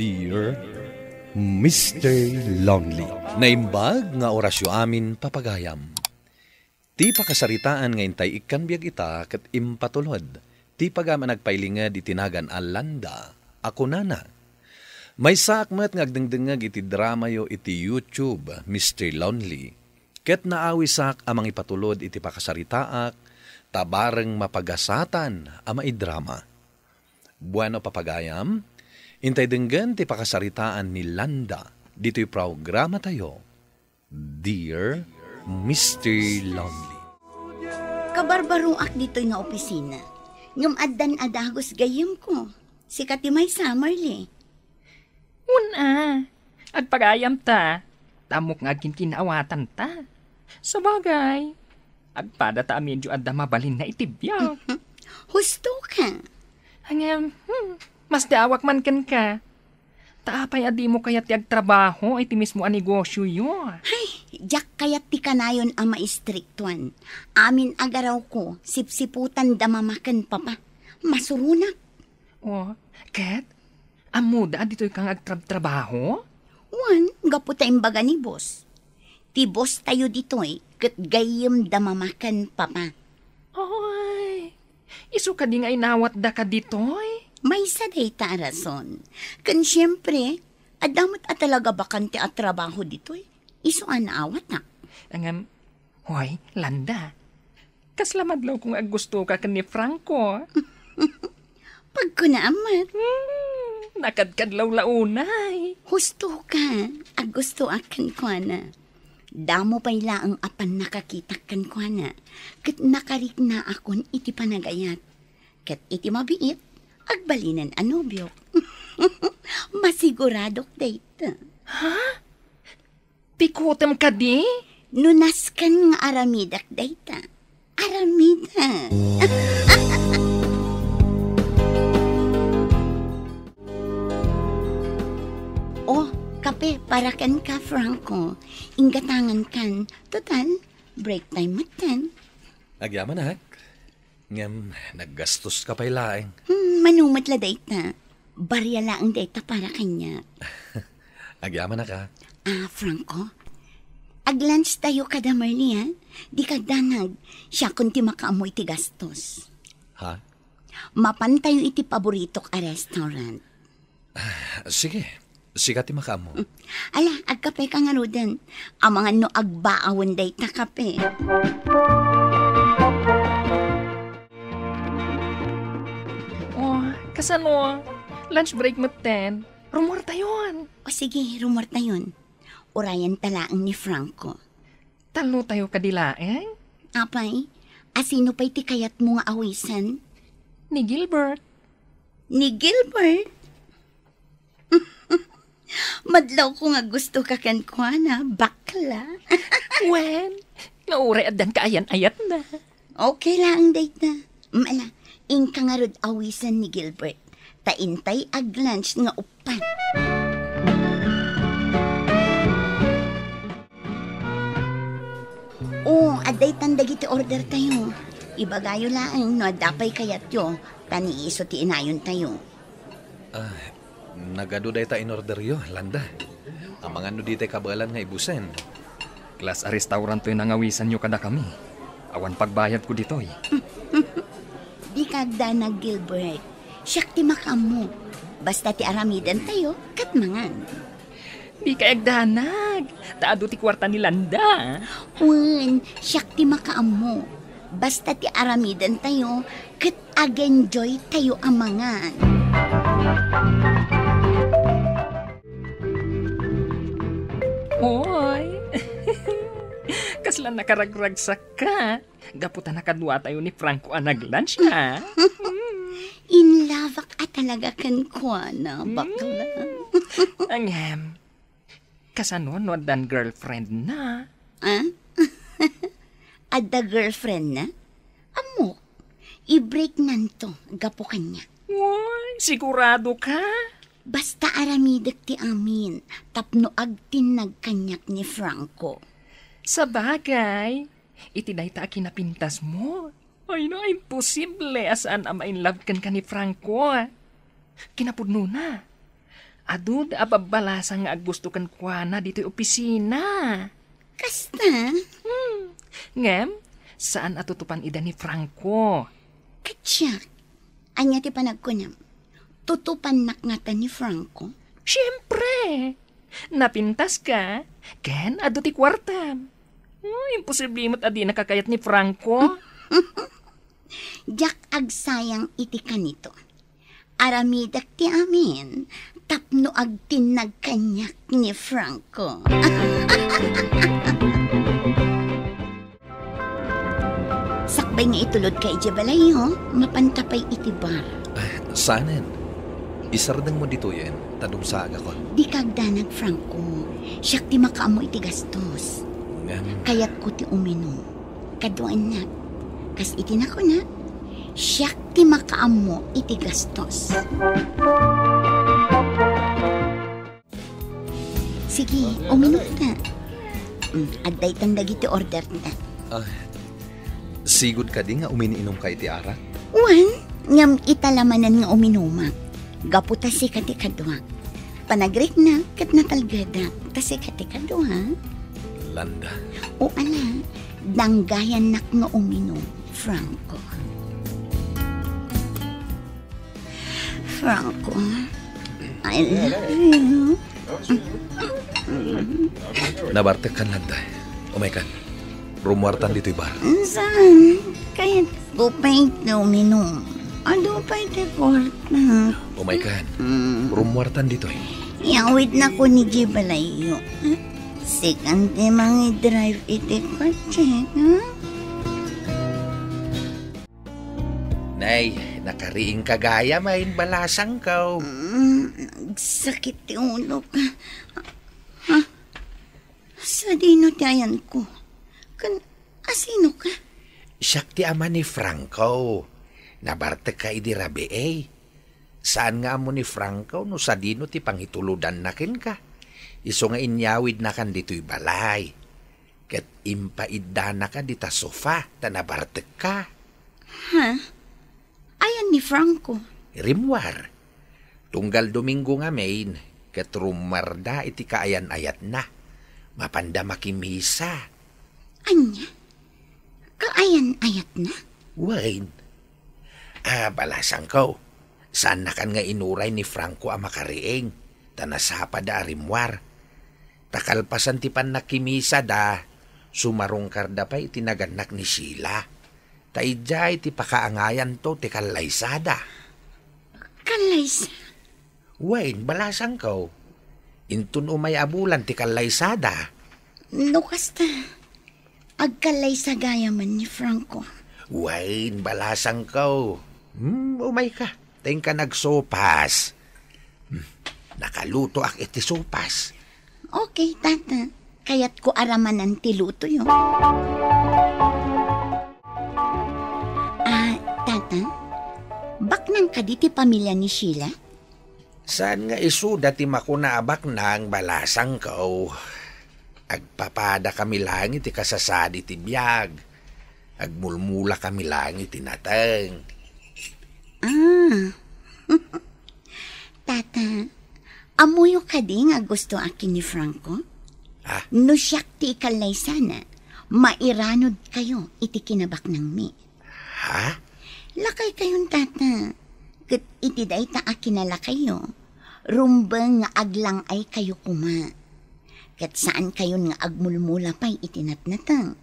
Dear Mr. Lonely, naimbag nga orasyo amin papagayam. Ti pakasaritaan nga intay ikan biyag ita kat impatulod. Ti pagama nagpailingad itinagan alanda, ako nana. May sakmat nga agdengdengag iti drama yo iti YouTube, Mr. Lonely. Ket naawisak amang ipatulod iti pakasaritaak, tabareng mapagasatan ama idrama. Bueno papagayam, intay denggan ti pakasaritaan ni Landa, dito'y programa tayo, Dear Mr. Lonely. Kabarbaruak dito'y nga opisina. Ngam addan adagos gayam ko. Si Katimay Summerly. Una, agpagayam ta. Tamok nga kinawatan ta. Sabagay, agpada ta medyo adda mabalin na itibyak. Husto ka. Hangam, mas daawak man ka. Taapay adi mo kaya ti agtrabaho, iti mismo a negosyo yun. Ay, jak kayat ti kanayon ang maistriktuan. Amin agaraw ko, sipsiputan damamakan papa. Masurunak. O, Kat, amuda dito'y kang agtrabaho? Wan, gapu tayong baga ni boss. Ti boss tayo dito'y, kat gayam damamakan papa. Ay, iso ka di nga inawat da ka dito'y? May saday ta rason. Kan siyempre, adamot at talaga bakante at trabaho dito'y. Iso anaawat na. Angam, hoy, Landa. Kaslamadlaw kung agusto ka ni Franco. Pag ko naamat. Nakadkadlaw launay. Husto ka. Agusto akan ko na. Damo pa'y laang apan nakakitakan ko na. Kat nakarik na akon iti panagayat. Kat iti mabiit. Agbalinan anobyo. Masiguradok data. Ha? Pikutem ka di? Nunaskan nga aramidak data. Aramida. Oh, kape para kan ka, Franco. Ingatangan kan. Total, break time matan. Agyaman hak. Ngam, naggastos ka pa'y laeng. Manumat la data. Barya laang data para kanya. Agyaman na ka. Franco, aglunch tayo kada Marley, ha? Di ka danag, siya kunti makaamoy ti gastos. Ha? Mapan tayo iti paborito ka restaurant. Sige, sikat ti makamo. Ala, agkape ka nga rodan. Ang mga no agbaawan day ta kape. Oh, kasano? Lunch break mo 10. Rumor tayon. O sige, rumor tayon. Urayan talaang ni Franco. Talo tayo kadilaeng? Apay, asino pa'y ti kayat mo nga awisan? Ni Gilbert. Ni Gilbert? Madlaw ko nga gusto ka kan kwa na, bakla. Wen, naure adan kaayan-ayat na. Okay lang, date na. Mala, ingka nga rod awisan ni Gilbert. Taintay ag lunch nga upan. Oh, aday tanda giti order tayo. Ibagayo lang, no adapay kayat yo. Taniiso ti inayon tayo. Nagado day ta in order yo, Landa. Ang mga no di tay kabalan nga ibusen. Class a restaurant to'y nangawisan nyo kada kami. Awan pagbayad ko dito'y. Di kagda na Gilbert. Siyak ti makamo. Basta ti aramidan tayo, katmangan. Di ka agdanag. Taado ti kwarta ni Landa. Wen, siyak ti makaamo. Basta ti aramidan tayo, kat ag-enjoy tayo amangan. Hoy. Kaslan nakaragragsak ka. Gaputan nakadwa tayo ni Franco ang nag-lunch na. In love ka talaga kan kwa na, bakla. Angem. Kasano no dan girlfriend na? Ada girlfriend na? Amo, i-break nanto, gapo kanya. Uy, sigurado ka? Basta aramidak ti amin, tapno agtinag kanyak ni Franco. Sa bagay, itiday ta kinapintas mo. Ay no, imposible asaan ama in love kan ka ni Franco. Kinapudno na. Adud, ababalasang nga gusto kan kuana dito'y opisina. Kasta? Ngem, saan atutupan ida ni Franco? Katsak. Anya ti panagkunyam. Tutupan nakngatan ni Franco? Siyempre! Napintas ka, ken adu ti kwartam. Imposible mo't adi nakakayat ni Franco. Jak agsayang iti kanito. Aramidak ti amin, tapno agtinag kanyak ni Franco. Sakbay nga itulod kay Jebalayo, mapantapay iti bar. Sanen, isardang mo dito yan, tanong sa aga ko. Di kagdanag Franco, siyak ti makaamo iti gastos. Kayat ko ti uminom, kaduan na. Kas iti na ko na, siyak ti makaamo iti gastos. Sige, uminom na. Adday tandag iti order na. Sigod ka di nga uminiinom ka iti ara? Wan, ngam italamanan nga uminumak. Gapu tasi kati kadwa. Panagrik na, kat natalgada, tasi kati kadwa. Landa. O ala, danggayan nak nga uminom, Franco. Franco, I love you. Nabartek kan Landa. Umay kan. Rumuartan dito'y bar. Saan? Kaya upay na uminom. Ano pa iti kwarta? Umay kan. Rumuartan dito'y. Iawit na ko ni Jibalayo. Sikan ti mangi drive iti kotse, ha? Nay, nakariing kagaya main balasang ka. Nagsakit ti ulo ka. Ha? Sa dino tayan ko. Asino ka? Siyak ti ama ni Franco. Nabarte ka idi rabi eh. Saan nga amo ni Franco no sa dino ti pangituludan nakin ka? Iso nga inyawid na kan dito'y balay. Kat impaidda na ka dita sofa ta nabarte ka. Ha? Ayan ni Franco. Rimwar. Tunggal Domingo nga main. Kat rumarda iti kaayan-ayat na. Mapanda makimisa. Anya? Kaayan-ayat na? Wayne. Balasang ko. Saan na kan nga inuray ni Franco ang makariing? Tanasapa da rimwar. Takalpasan ti pan nakimisa da. Sumarungkar da pa itinaganak ni Sheila. Taidya iti pakaangayan to ti kalaysada. Kalaysa? Wayne, balasang ko. Intun umay abulan ti kalaysada. No kasta. Agkalaysa gaya man ni Franco. Wayne, balasang ko. Umay ka. Teng ka nagsopas. Nakaluto ak iti sopas. Okay, tata. Kaya't ko aramanan ti luto yun. Tata, baknang ka di ti pamilya ni Sheila? Saan nga isuda ti makunaabak na ang balasang ko? Agpapada kami lang iti kasasadi ti biyag. Agmulmula kami lang iti nateng. Tata, amuyo ka di nga gusto akin ni Franco? No siyak ti ikalaysa na, mairanod kayo iti kinabak ng mi. Ha? Lakay kayon, tata. Kat iti day ta akinala kayo. Rumbang nga aglang ay kayo kuma. Kat saan kayon nga agmulmula pa'y itinatnatang.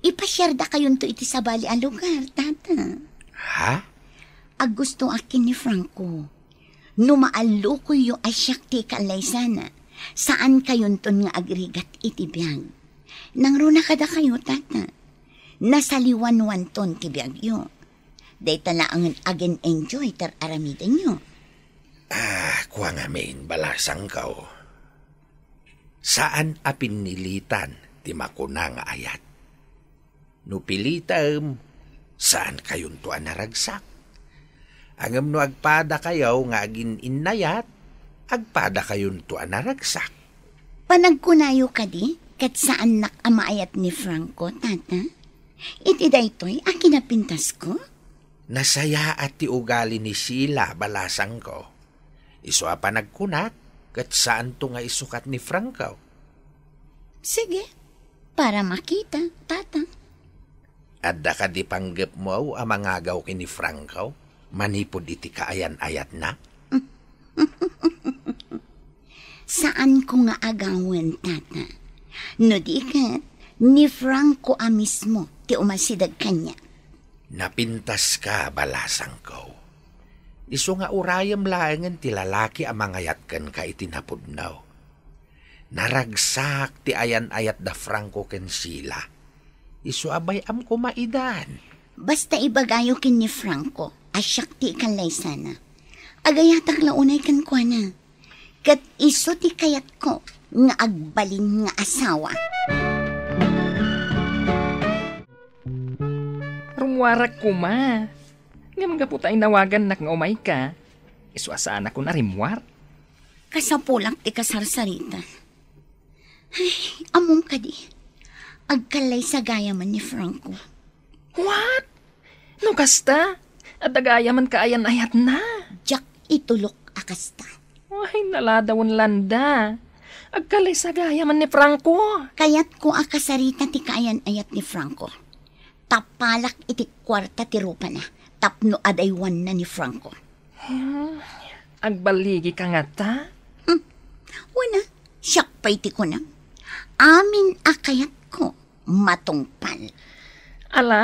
Ipasyarda kayon to iti sabali a lugar, tata. Ha? Agusto akin ni Franco. Numaallo ko yu asyak ti kalaysana. Saan kayon ton nga agrigat iti biyag. Nang runa kada kayo, tata. Nasaliwan-wan ton ti biyag yu. Day talaangan again enjoy tar aramidan yu. Kuha nga main balasang kao. Saan apinilitan ti makuna nga ayat? No pilitam, saan kayon to naragsak? Angam no agpada kayaw nga agin inayat, agpada kayon to naragsak. Panagkunayo ka di, kat saan nakamaayat ni Franco, tata? Iti daytoy, akinapintas ko? Nasaya at ti ugali ni Sheila balasang ko. Iso pa nagkunak, kat saan to nga isukat ni Franco? Sige, para makita, tata. Adda ka di panggap mo ang mangagaw kini Franco? Manipod iti kaayan-ayat na? Saan ko nga agawan, tata? No di ka, ni Franco mismo, ti umasidag kanya. Napintas ka, balasang ko. Iso nga urayam laangan ti lalaki ang mangayat kan ka itinapudnaw. Naragsak ti ayan-ayat da Franco ken sila. Iso abay am kumaidan. Basta ibagayo kin ni Franco, asyak ti ikalay sana. Agayatak launay kan kwa na. Kat iso ti kayat ko, nga agbalin nga asawa. Rumwarak ko ma. Nga mga puta inawagan nak nga umay ka. Isuasaan ako na rimwar. Kasapulak ti kasarsarita. Ay, among kadi. Agkalay sa gaya man ni Franco. What? No kasta? At dagaya man kaayan-ayat na. Jack itulok akasta. Ay, naladawon landa. Agkalay sa gaya man ni Franco. Kayat ko akasarita ti kaayan-ayat ni Franco. Tapalak iti kwarta ti rupa na. Tapno adaywan na ni Franco. Agbaligi ka nga ta? Wala, siyak pa iti ko na. Amin akayat ko, matungpal. Ala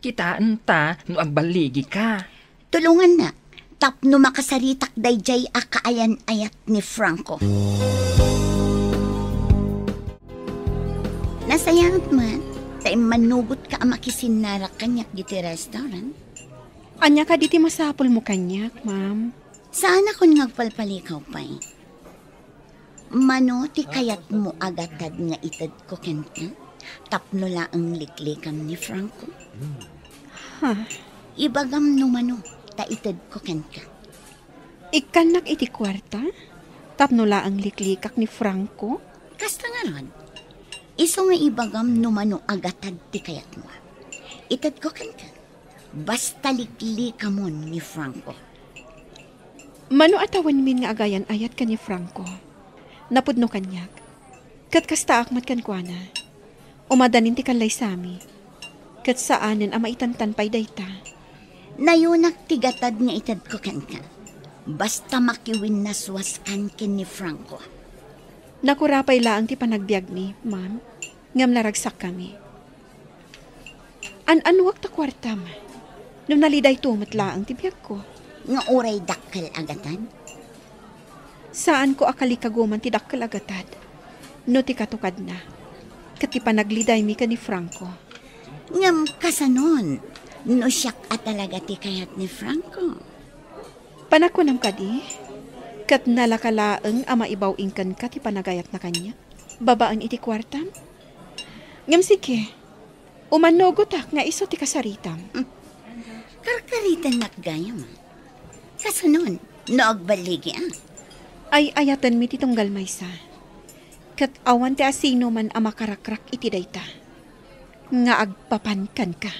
kitaan ta no agbaligi ka. Tulungan na, tapno makasaritak dayjay akaayan-ayat ni Franco. Nasayangat man, tay manugot ka ang makisinara kanyak diti restaurant. Anya ka diti masapol mo kanyak, ma'am. Saan ako ngagpalpalikaw pa'y? Mano ti kayat mo agatad nga itad ko kenta? Tapno laang liklikam ni Franco. Ibagam no mano, ta itad ko kenta. Ikanak iti kwarta? Tapno laang liklikak ni Franco? Kasta nga ron, iso nga ibagam no mano agatad ti kayat mo. Itad ko kenta. Basta liklikam mo ni Franco. Mano atawan min nga agayan ayat ka ni Franco? Napudno kanyak. Kat kasta akmat kan kwa na. Umadanin ti kalay sami. Kat saanin ama itantan pa'y dayta. Nayunak tigatad nga itad ko kanka. Basta makiwin na suwaskan kin ni Franco. Nakurapay laang ti panagbiag mi, ma'am. Ngam naragsak kami. An-anuwag ta kwarta ma. Nung naliday tumat laang ti biag ko. Nga uray dakkel agatan. Saan ko akalikaguman ti dakkel agatad? No ti katukad na. Kat ti panagliday mi ka ni Franco. Ngam kasanon, no siyak at talaga ti kayat ni Franco. Panakunam ka di? Kat nalakalaeng ama ibaw ingkan ka ti panagayat na kanya. Babaan iti kwartam? Ngam sige, umanogotak nga iso ti kasaritam. Karkaritan nakgaya mo. Kasanon, no agbaligi Ay ayatan mi ti tunggal maysa. Kat awan ti asino man ama karakrak iti dayta. Nga agpapankan ka.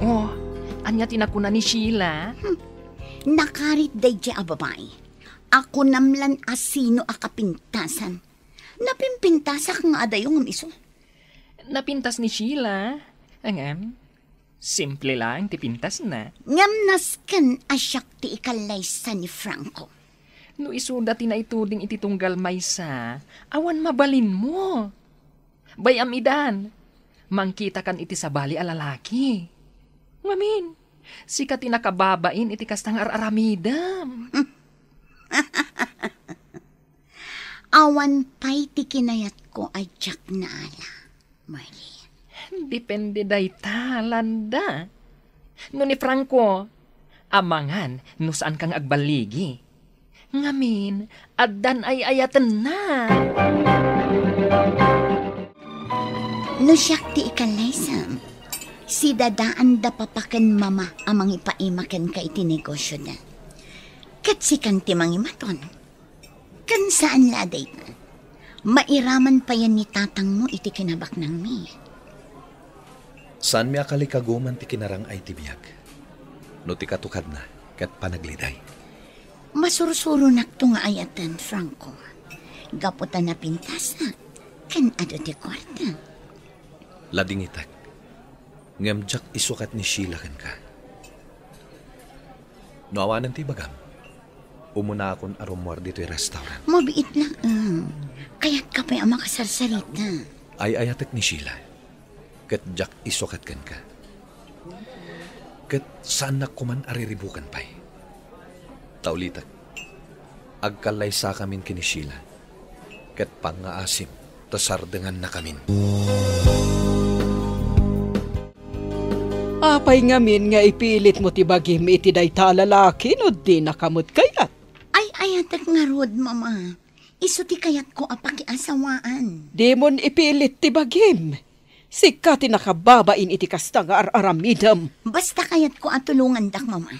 Oh, anya tinakuna ni Sheila. Nakarit dayjay a babae. Ako namlan asino akapintasan. Napimpintasak nga adayong iso. Napintas ni Sheila. Angam, simple lang, tipintas na. Ngam nasken asyak ti ikalaysa ni Franco. No isuda tinaituding iti tunggal maysa, awan mabalin mo. Bayam idan, mangkita kan iti sabali a lalaki. Ngamin, sika tinakababain iti kastang araramidam. Awan pa'y ti kinayat ko ay jak na ala, Marley. Depende dayta, landa. No ni Franco, amangan no saan kang agbaligi. Ngamin, addan ay ayatan na. No siyak ti ikalaysam, si dadaan da papakan mama amang ipaimakan ka iti negosyo na. Kat si kan ti mangimaton. Kan saan laday pa? Mairaman pa yan ni tatang mo iti kinabak ng mi. Saan mi akalikaguman ti kinarang ay tibiyag? no ti katukad na ket panagliday. Masursuro nakto nga ayatan, Franco. Gaputan na pintasak, kan ado ti kwarta. Lading itak, ngamjak isukat ni Sheila kan ka. No awanan ti bagam, umuna akong arumwar dito'y restaurant. Mabiit lang kaya't ka pa'y ang makasarsarita. Ay ayatek ni Sheila, ket jak isukat kan ka. Ket saan na kuman ariribukan pa'y. Taulitak, agkalay sa kamin kini Sheila, ket pangaasim, tasardengan na kamin. Apay ngamin nga ipilit mo ti bagim iti dayta lalaki no di nakamot kayat. Ay ayatak nga rod, mama. Isu ti kayat ko apakiasawaan. Demon ipilit ti bagim. Sika ti nakababain iti kasta nga araramidam. Basta kayat ko atulungan dak, mama.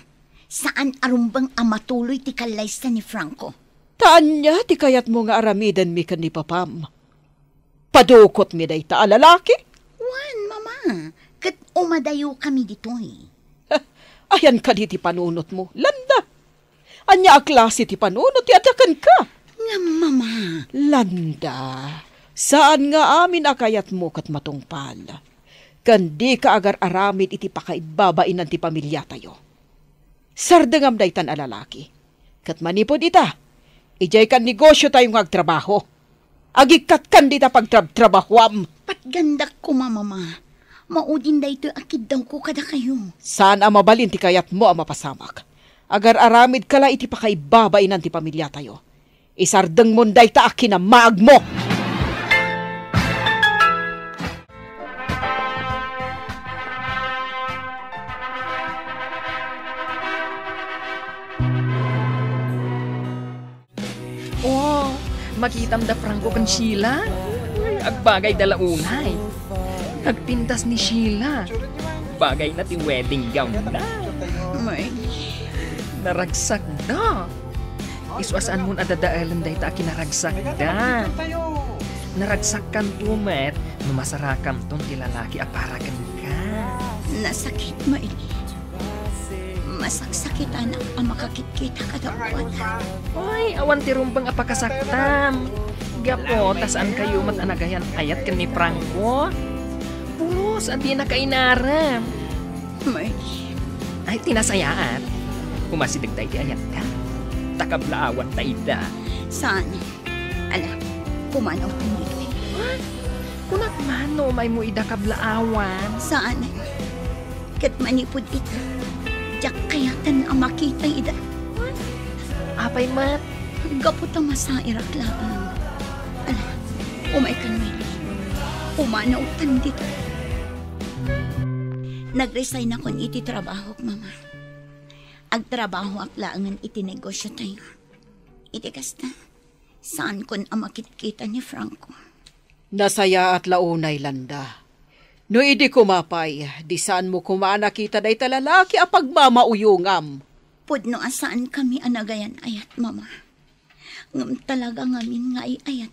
Saan arumbang amatuloy ti kalaysta ni Franco? Taan niya ti kayat mo nga aramidan mi kan ni papam. Padukot mi dayta lalaki. Wan, mama. Kat umadayo kami ditoy. Ayan ka di ti panunot mo, Landa. Anya a klase ti panunot ti atakan ka. Nga, mama. Landa, saan nga amin akayat mo kat matungpal? Kandi ka agar aramid iti pakaibabain ti pamilya tayo. Sardengam daytan a lalaki. Kat manipod ita, ijay kan negosyo tayong agtrabaho. Agikat kan dita pagtrabahwam. Patgandak ko, mama. Maudin da ito akid daw ko kada kayo. Saan ang mabalin ti kayat mo ang mapasamak? Agar aramid kala iti pakaibabain ti pamilya tayo. Isardeng munday ta akin na maag mo. Oh, makitam da Franco kan Sheila. Agbagay dala unay. Nagpintas ni Sheila. Bagay na ti wedding gown na. May, Naragsak na. Iswasaan mo adadaalan dahi ta kinaragsak da. Naragsak kan tumet, numasarakam ton ti lalaki aparagan ka. nasakit mo, masaksakitan ang makakikita ka daw. Ay, awan ti rumbang apakasaktam. Gapo, tasaan kayo matanagayan ayat kan ni Franco? Pulos, at di na kainaram. May, Ay, tinasayaan. Humasidag tayo ti ayat ka. Takablaawan tayo da. saan? Ala, pumanaw ko nito eh. Kunak mano, may mo ida kablaawan. Saan? Kat manipod ito. Diyak kayatan ang makita ida. Apay mat. Gapot ang masairak lang. Ala, umay ka may. Umanaw tan dito. Nag-resign ako ng iti trabaho, mama. Agtrabaho ak laangan iti negosyo tayo. Iti kasta, saan kon ang makikita ni Franco? Nasaya at launay landa. No idi kumapay, di saan mo kumanakita day talalaki a pagmamauyungam. Pudno asaan kami anagayan ayat, mama. Ngam talaga ngamin nga ayat.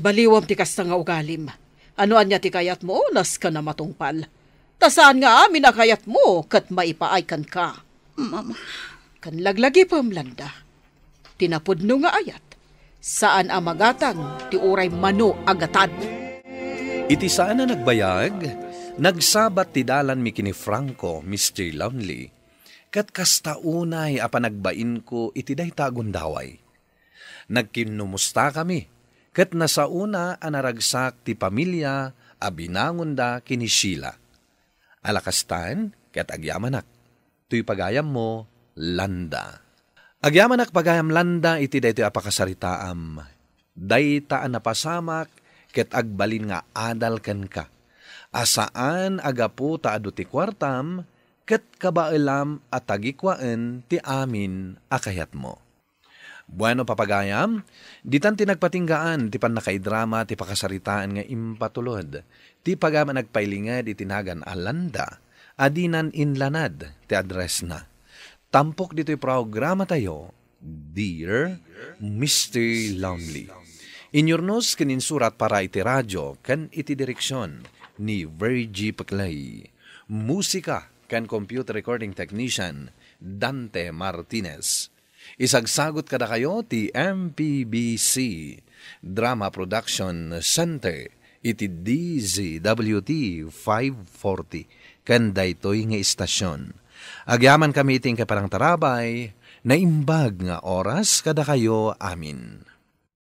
Baliwam ti kasta nga ugalim. Ano anya ti kayat mo, nas ka na matungpal. Tasaan nga amin na kayat mo, kat maipaaykan ka. Mama, Kan laglagi pam landa. Tinapudno nga ayat. Saan ang magatang ti uray mano agatan. Iti saan na nagbayag, nagsabat ti dalan mi kini Franco, Mr. Lonely, kat kasta unay apa nagbain ko iti dayta gundaway. Nagkinumusta kami, kat nasauna anaragsak ti pamilya a binangunda kini Sheila. Alakastan, kat agyamanak, tuy pagayam mo, landa. Agyamanak pagayam landa iti dayto apakasaritaam. Dayta napasamak, ket agbalin nga adal ken ka. Asaan agapu ta adu ti kwartam, ket kabailam at tagikwaen ti amin akayat mo. Bueno papagayam, ditan ti nagpatinggaan ti panakaidrama ti pakasaritaan nga impatulod. Ti pagama nagpailingad itinagan alanda, adinan inlanad ti address na. Tampok dito'y programa tayo, Dear Mr. Lonely. Inyornos kaninsurat para iti radyo kan iti direksyon ni Virgie Paclay. Musika kan computer recording technician Dante Martinez. Isagsagot kada kayo ti MPBC Drama Production Center iti DZWT 540 kan daytoy nga istasyon. Agyaman kami iting kaparang tarabay na imbag nga oras kada kayo amin.